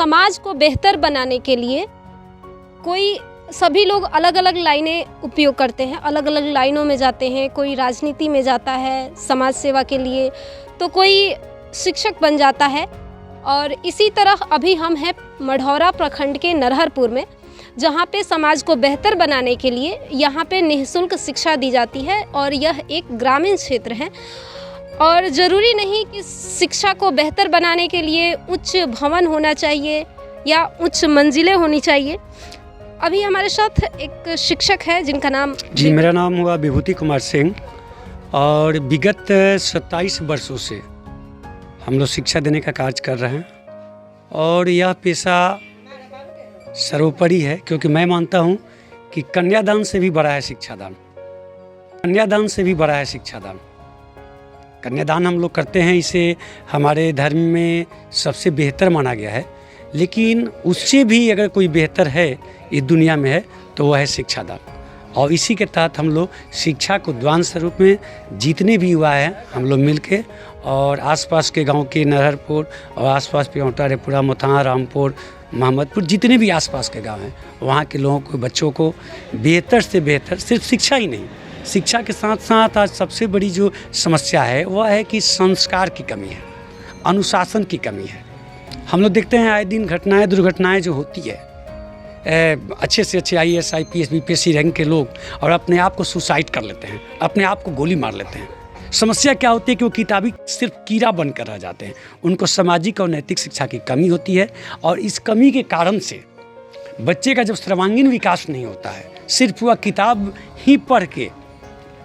समाज को बेहतर बनाने के लिए सभी लोग अलग अलग लाइनें उपयोग करते हैं, अलग अलग लाइनों में जाते हैं। कोई राजनीति में जाता है समाज सेवा के लिए, तो कोई शिक्षक बन जाता है। और इसी तरह अभी हम हैं मढ़ौरा प्रखंड के नरहरपुर में, जहाँ पे समाज को बेहतर बनाने के लिए यहाँ पे निःशुल्क शिक्षा दी जाती है। और यह एक ग्रामीण क्षेत्र है और ज़रूरी नहीं कि शिक्षा को बेहतर बनाने के लिए उच्च भवन होना चाहिए या उच्च मंजिलें होनी चाहिए। अभी हमारे साथ एक शिक्षक है जिनका नाम जी, मेरा नाम हुआ विभूति कुमार सिंह और विगत 27 वर्षों से हम लोग शिक्षा देने का कार्य कर रहे हैं। और यह पेशा सर्वोपरि है, क्योंकि मैं मानता हूँ कि कन्यादान से भी बड़ा है शिक्षादान। कन्यादान से भी बड़ा है शिक्षादान। कन्यादान हम लोग करते हैं, इसे हमारे धर्म में सबसे बेहतर माना गया है। लेकिन उससे भी अगर कोई बेहतर है इस दुनिया में है तो वह है शिक्षादान। और इसी के तहत हम लोग शिक्षा को दान स्वरूप में जितने भी युवा हैं हम लोग मिलके और आसपास के गांव के नरहरपुर और आसपास पेवटा रेपुरा मोथा रामपुर मोहम्मदपुर जितने भी आसपास के गांव हैं वहाँ के लोगों को, बच्चों को बेहतर से बेहतर, सिर्फ शिक्षा ही नहीं, शिक्षा के साथ साथ आज सबसे बड़ी जो समस्या है वह है कि संस्कार की कमी है, अनुशासन की कमी है। हम लोग देखते हैं आए दिन घटनाएं, दुर्घटनाएं जो होती है, अच्छे से अच्छे IAS IPS BPSC रैंक के लोग और अपने आप को सुसाइड कर लेते हैं, अपने आप को गोली मार लेते हैं। समस्या क्या होती है कि वो किताबी सिर्फ कीड़ा बनकर रह जाते हैं। उनको सामाजिक और नैतिक शिक्षा की कमी होती है और इस कमी के कारण से बच्चे का जब सर्वांगीण विकास नहीं होता है, सिर्फ वह किताब ही पढ़ के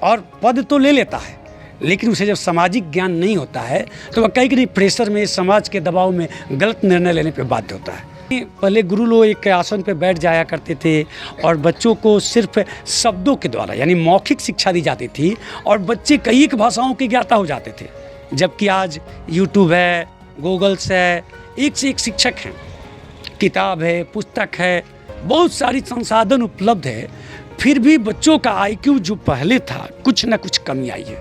और पद तो ले लेता है, लेकिन उसे जब सामाजिक ज्ञान नहीं होता है तो वह कहीं प्रेशर में, समाज के दबाव में गलत निर्णय लेने पर बाध्य होता है। पहले गुरु लोग एक आसन पे बैठ जाया करते थे और बच्चों को सिर्फ शब्दों के द्वारा यानी मौखिक शिक्षा दी जाती थी और बच्चे कई एक भाषाओं के ज्ञाता हो जाते थे। जबकि आज यूट्यूब है, गूगल्स है, एक से एक शिक्षक हैं, किताब है, पुस्तक है, बहुत सारी संसाधन उपलब्ध है, फिर भी बच्चों का IQ जो पहले था कुछ ना कुछ कमी आई है।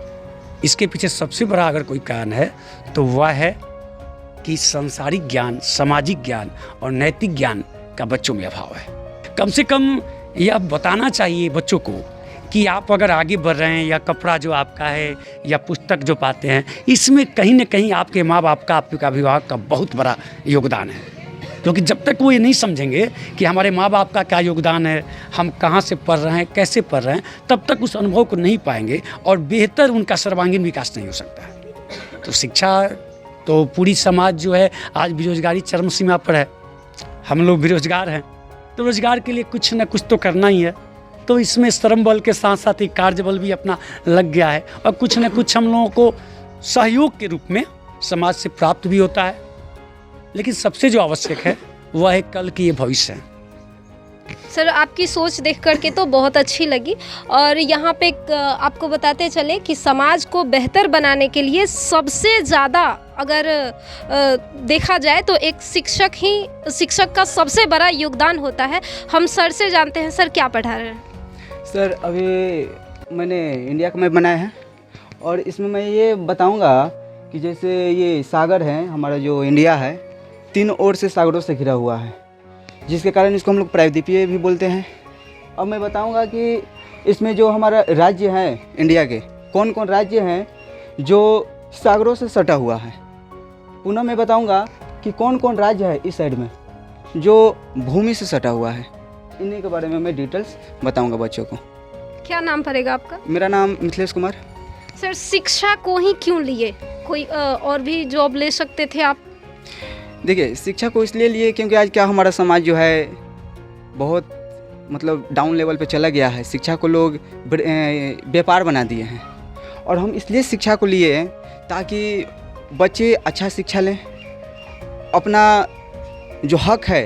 इसके पीछे सबसे बड़ा अगर कोई कारण है तो वह है कि सांसारिक ज्ञान, सामाजिक ज्ञान और नैतिक ज्ञान का बच्चों में अभाव है। कम से कम यह बताना चाहिए बच्चों को कि आप अगर आगे बढ़ रहे हैं या कपड़ा जो आपका है या पुस्तक जो पाते हैं, इसमें कहीं ना कहीं आपके माँ बाप का, आपके अभिभावक का बहुत बड़ा योगदान है। क्योंकि जब तक वो ये नहीं समझेंगे कि हमारे माँ बाप का क्या योगदान है, हम कहाँ से पढ़ रहे हैं, कैसे पढ़ रहे हैं, तब तक उस अनुभव को नहीं पाएंगे और बेहतर उनका सर्वांगीण विकास नहीं हो सकता है। तो शिक्षा तो पूरी समाज जो है आज बेरोजगारी चरम सीमा पर है। हम लोग बेरोजगार हैं तो रोजगार के लिए कुछ न कुछ तो करना ही है। तो इसमें श्रम बल के साथ साथ ही कार्य बल भी अपना लग गया है और कुछ न कुछ हम लोगों को सहयोग के रूप में समाज से प्राप्त भी होता है। लेकिन सबसे जो आवश्यक है वह है कल की ये भविष्य है। सर, आपकी सोच देख करके तो बहुत अच्छी लगी। और यहाँ पे आपको बताते चले कि समाज को बेहतर बनाने के लिए सबसे ज़्यादा अगर देखा जाए तो एक शिक्षक का सबसे बड़ा योगदान होता है। हम सर से जानते हैं, सर क्या पढ़ा रहे हैं? सर, अभी मैंने इंडिया का मैप बनाया है और इसमें मैं ये बताऊंगा कि जैसे ये सागर है, हमारा जो इंडिया है 3 ओर से सागरों से घिरा हुआ है, जिसके कारण इसको हम लोग प्रायद्वीपीय भी बोलते हैं। अब मैं बताऊंगा कि इसमें जो हमारा राज्य है इंडिया के, कौन कौन राज्य हैं जो सागरों से सटा हुआ है। पुनः मैं बताऊंगा कि कौन कौन राज्य है इस साइड में जो भूमि से सटा हुआ है। इन्हीं के बारे में मैं डिटेल्स बताऊंगा बच्चों को। क्या नाम पड़ेगा आपका? मेरा नाम मिथिलेश कुमार। सर, शिक्षा को ही क्यों लिए? कोई और भी जॉब ले सकते थे आप? देखिए, शिक्षा को इसलिए लिए क्योंकि आज क्या हमारा समाज जो है बहुत मतलब डाउन लेवल पे चला गया है। शिक्षा को लोग व्यापार बना दिए हैं और हम इसलिए शिक्षा को लिए ताकि बच्चे अच्छा शिक्षा लें, अपना जो हक है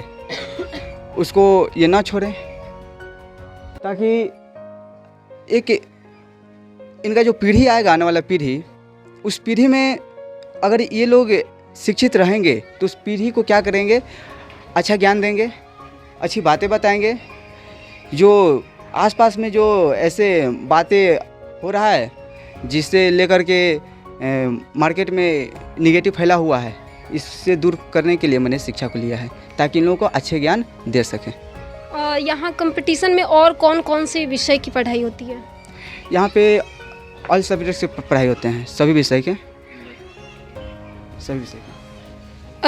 उसको ये ना छोड़ें, ताकि एक इनका जो पीढ़ी आएगा, आने वाला पीढ़ी, उस पीढ़ी में अगर ये लोग शिक्षित रहेंगे तो उस पीढ़ी को क्या करेंगे, अच्छा ज्ञान देंगे, अच्छी बातें बताएंगे। जो आसपास में जो ऐसे बातें हो रहा है जिससे लेकर के मार्केट में निगेटिव फैला हुआ है, इससे दूर करने के लिए मैंने शिक्षा को लिया है, ताकि इन लोगों को अच्छे ज्ञान दे सकें। यहाँ कंपटीशन में और कौन कौन से विषय की पढ़ाई होती है? यहाँ पे ऑल सब्जेक्ट से पढ़ाई होते हैं, सभी विषय के।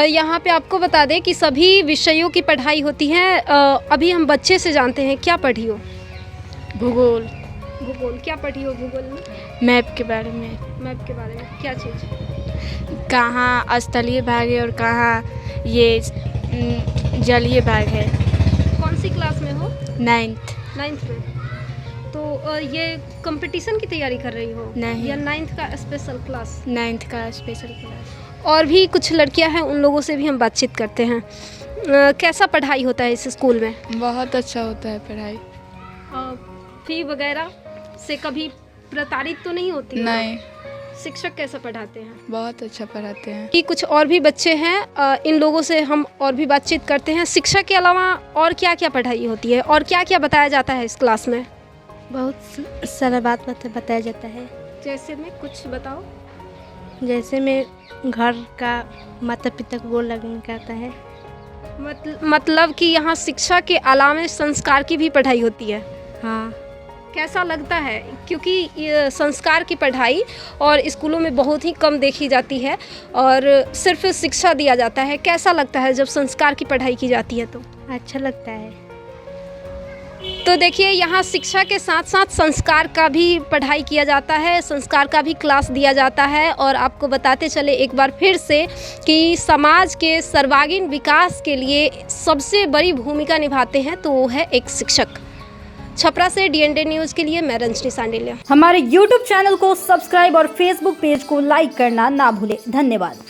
यहाँ पे आपको बता दें कि सभी विषयों की पढ़ाई होती है। अभी हम बच्चे से जानते हैं, क्या पढ़ी हो? भूगोल, भूगोल। क्या पढ़ी हो भूगोल में? मैप के बारे में। मैप के बारे में क्या चीज़? कहाँ स्थलीय भाग है और कहाँ ये जलीय भाग है। कौन सी क्लास में हो? 9th में। तो ये कंपटीशन की तैयारी कर रही हो? नहीं। या 9th का स्पेशल क्लास? 9th का स्पेशल क्लास। और भी कुछ लड़कियां हैं, उन लोगों से भी हम बातचीत करते हैं। कैसा पढ़ाई होता है इस स्कूल में? बहुत अच्छा होता है पढ़ाई। फी वगैरह से कभी प्रताड़ित तो नहीं होती? नहीं। शिक्षक कैसा पढ़ाते हैं? बहुत अच्छा पढ़ाते हैं। कि कुछ और भी बच्चे हैं, इन लोगों से हम और भी बातचीत करते हैं। शिक्षा के अलावा और क्या क्या पढ़ाई होती है और क्या क्या बताया जाता है इस क्लास में? बहुत सारा बात बताया जाता है। जैसे में कुछ बताओ। जैसे में घर का माता पिता को गोड़ लगने का आता है। मतलब कि यहाँ शिक्षा के अलावा संस्कार की भी पढ़ाई होती है? हाँ। कैसा लगता है? क्योंकि ये संस्कार की पढ़ाई और स्कूलों में बहुत ही कम देखी जाती है और सिर्फ शिक्षा दिया जाता है। कैसा लगता है जब संस्कार की पढ़ाई की जाती है? तो अच्छा लगता है। तो देखिए, यहाँ शिक्षा के साथ साथ संस्कार का भी पढ़ाई किया जाता है, संस्कार का भी क्लास दिया जाता है। और आपको बताते चले एक बार फिर से कि समाज के सर्वांगीण विकास के लिए सबसे बड़ी भूमिका निभाते हैं तो वो है एक शिक्षक। छपरा से DND न्यूज़ के लिए मैं रंजनी सांडिल्या। हमारे YouTube चैनल को सब्सक्राइब और Facebook पेज को लाइक करना ना भूलें। धन्यवाद।